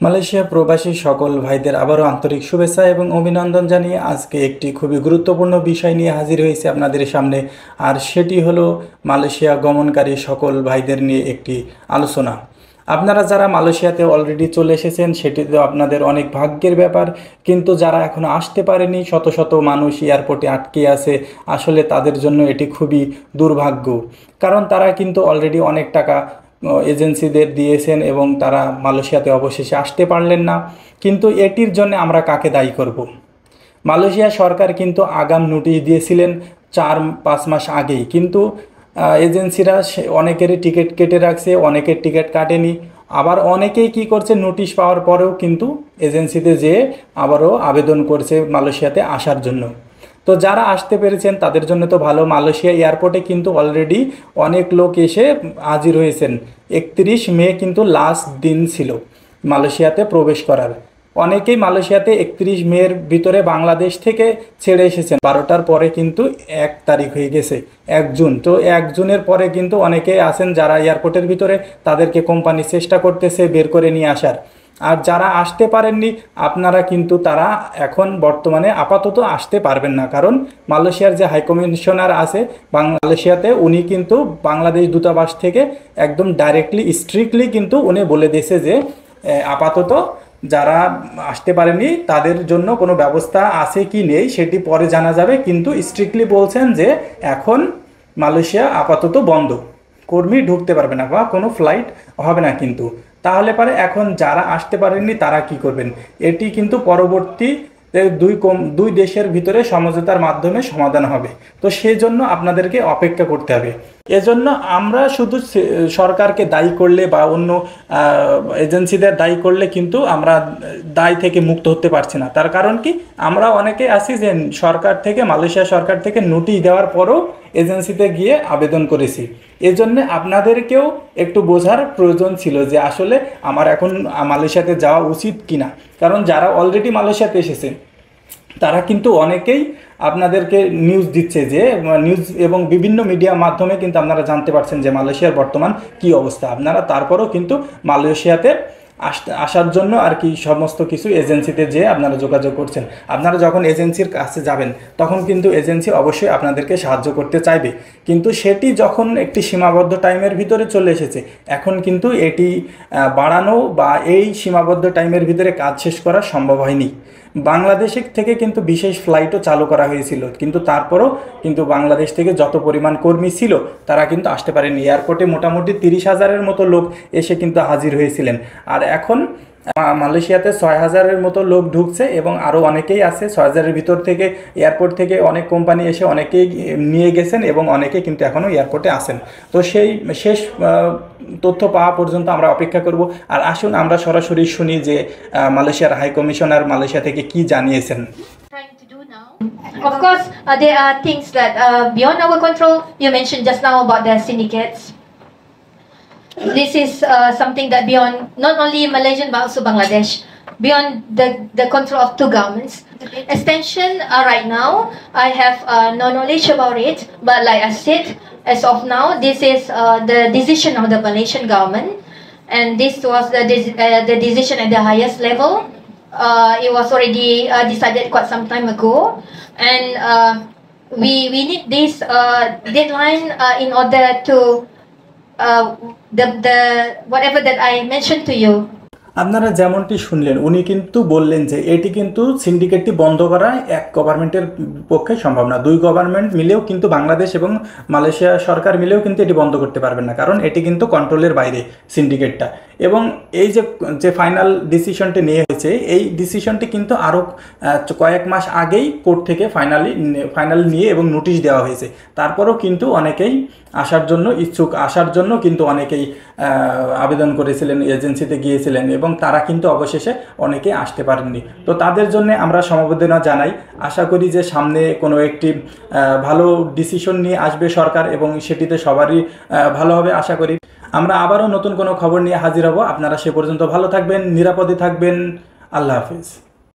Malaysia প্রবাসী সকল ভাইদের আবারও আন্তরিক শুভেচ্ছা এবং অভিনন্দন জানিয়ে আজকে একটি খুবই গুরুত্বপূর্ণ বিষয় নিয়ে হাজির হয়েছে আপনাদের সামনে। আর সেটি হলো মালয়েশিয়া গমনকারী সকল ভাইদের নিয়ে একটি আলোচনা। আপনারা যারা মালয়েশিয়াতে অলরেডি চলে এসেছেন সেটি তো আপনাদের অনেক ভাগ্যের ব্যাপার, কিন্তু যারা এখনও আসতে পারেনি, শত শত মানুষ এয়ারপোর্টে আটকে আছে, আসলে তাদের জন্য এটি খুবই দুর্ভাগ্য। কারণ তারা কিন্তু অলরেডি অনেক টাকা এজেন্সিদের দিয়েছেন এবং তারা মালয়েশিয়াতে অবশেষে আসতে পারলেন না। কিন্তু এটির জন্য আমরা কাকে দায়ী করব? মালয়েশিয়া সরকার কিন্তু আগাম নোটিশ দিয়েছিলেন 4-5 মাস আগেই, কিন্তু এজেন্সিরা অনেকেরই টিকিট কেটে রাখছে, অনেকের টিকিট কাটেনি। আবার অনেকেই কি করছে, নোটিশ পাওয়ার পরেও কিন্তু এজেন্সিতে যেয়ে আবারও আবেদন করছে মালয়েশিয়াতে আসার জন্য। তো যারা আসতে পেরেছেন তাদের জন্য তো ভালো। মালয়েশিয়া এয়ারপোর্টে কিন্তু অলরেডি অনেক লোক এসে হাজির হয়েছেন। 31 মে কিন্তু লাস্ট দিন ছিল মালয়েশিয়াতে প্রবেশ করার। অনেকেই মালয়েশিয়াতে 31 মের ভিতরে বাংলাদেশ থেকে ছেড়ে এসেছেন। 12টার পরে কিন্তু 1 তারিখ হয়ে গেছে, 1 জুন। তো 1 জুনের পরে কিন্তু অনেকেই আছেন যারা এয়ারপোর্টের ভিতরে, তাদেরকে কোম্পানি চেষ্টা করতেছে বের করে নিয়ে আসার। আর যারা আসতে পারেননি আপনারা কিন্তু তারা এখন বর্তমানে আপাতত আসতে পারবেন না, কারণ মালয়েশিয়ার যে হাইকমিশনার আছে মালয়েশিয়াতে, উনি কিন্তু বাংলাদেশ দূতাবাস থেকে একদম ডাইরেক্টলি স্ট্রিক্টলি কিন্তু উনি বলে দিয়েছে যে আপাতত যারা আসতে পারেনি তাদের জন্য কোনো ব্যবস্থা আছে কি নেই সেটি পরে জানা যাবে, কিন্তু স্ট্রিক্টলি বলছেন যে এখন মালয়েশিয়া আপাতত বন্ধ, কর্মী ঢুকতে পারবে না বা কোনো ফ্লাইট হবে না। কিন্তু তাহলে পরে এখন যারা আসতে পারেননি তারা কি করবেন? এটি কিন্তু পরবর্তী দুই দেশের ভিতরে সমঝোতার মাধ্যমে সমাধান হবে। তো সেই জন্য আপনাদেরকে অপেক্ষা করতে হবে। এজন্য আমরা শুধু সরকারকে দায়ী করলে বা অন্য এজেন্সিদের দায়ী করলে কিন্তু আমরা দায় থেকে মুক্ত হতে পারছি না। তার কারণ কি, আমরা অনেকে আছি যে সরকার থেকে, মালয়েশিয়া সরকার থেকে নোটিশ দেওয়ার পরও এজেন্সিতে গিয়ে আবেদন করেছি। এজন্য আপনাদেরকেও একটু বোঝার প্রয়োজন ছিল যে আসলে আমার এখন মালয়েশিয়াতে যাওয়া উচিত কিনা। কারণ যারা অলরেডি মালয়েশিয়াতে এসেছে তারা কিন্তু অনেকেই আপনাদেরকে নিউজ দিচ্ছে, যে নিউজ এবং বিভিন্ন মিডিয়া মাধ্যমে কিন্তু আপনারা জানতে পারছেন যে মালয়েশিয়ার বর্তমান কি অবস্থা। আপনারা তারপরেও কিন্তু মালয়েশিয়াতে আসার জন্য আর কি সমস্ত কিছু এজেন্সিতে যেয়ে আপনারা যোগাযোগ করছেন। আপনারা যখন এজেন্সির কাছে যাবেন তখন কিন্তু এজেন্সি অবশ্যই আপনাদেরকে সাহায্য করতে চাইবে, কিন্তু সেটি যখন একটি সীমাবদ্ধ টাইমের ভিতরে চলে এসেছে, এখন কিন্তু এটি বাড়ানো বা এই সীমাবদ্ধ টাইমের ভিতরে কাজ শেষ করা সম্ভব হয়নি। বাংলাদেশের থেকে কিন্তু বিশেষ ফ্লাইটও চালু করা হয়েছিল, কিন্তু তারপরও কিন্তু বাংলাদেশ থেকে যত পরিমাণ কর্মী ছিল তারা কিন্তু আসতে পারেনি। এয়ারপোর্টে মোটামুটি 30,000-এর মতো লোক এসে কিন্তু হাজির হয়েছিলেন। আর এখন মালয়েশিয়াতে 6,000-এর মতো লোক ঢুকছে এবং আরও অনেকেই আছে। 6,000-এর ভিতর থেকে এয়ারপোর্ট থেকে অনেক কোম্পানি এসে অনেকেই নিয়ে গেছেন এবং অনেকে কিন্তু এখনও এয়ারপোর্টে আসেন। তো সেই শেষ তথ্য পাওয়া পর্যন্ত আমরা অপেক্ষা করব। আর আসুন আমরা সরাসরি শুনি যে মালয়েশিয়ার হাই কমিশনার মালয়েশিয়া থেকে কি জানিয়েছেন। Of course, there are things that beyond our control. You mentioned just now about the syndicates. This is something that beyond not only Malaysian but also Bangladesh, beyond the control of two governments. Extension right now, I have no knowledge about it, but like I said, as of now, this is the decision of the Malaysian government, and this was the decision at the highest level. It was already decided quite some time ago, and we need this deadline in order to the whatever that I mentioned to you. আপনারা যেমনটি শুনলেন, উনি কিন্তু বললেন যে এটি কিন্তু সিন্ডিকেটটি বন্ধ করা এক গভর্নমেন্টের পক্ষে সম্ভব না। দুই গভর্নমেন্ট মিলেও কিন্তু, বাংলাদেশ এবং মালয়েশিয়া সরকার মিলেও কিন্তু এটি বন্ধ করতে পারবেন না, কারণ এটি কিন্তু কন্ট্রোলের বাইরে সিন্ডিকেটটা। এবং এই যে ফাইনাল ডিসিশনটি নিয়ে হয়েছে, এই ডিসিশনটি কিন্তু আরও কয়েক মাস আগেই কোর্ট থেকে ফাইনাল নিয়ে এবং নোটিশ দেওয়া হয়েছে। তারপরও কিন্তু অনেকেই আসার জন্য ইচ্ছুক, আসার জন্য কিন্তু অনেকেই আবেদন করেছিলেন, এজেন্সিতে গিয়েছিলেন এবং তারা কিন্তু অবশেষে অনেকেই আসতে পারেননি। তো তাদের জন্য আমরা সমবেদনা জানাই। আশা করি যে সামনে কোনো একটি ভালো ডিসিশন নিয়ে আসবে সরকার এবং সেটিতে সবারই ভালো হবে আশা করি। আমরা আবারও নতুন কোনো খবর নিয়ে হাজির হব। আপনারা সে পর্যন্ত ভালো থাকবেন, নিরাপদে থাকবেন। আল্লাহ হাফিজ।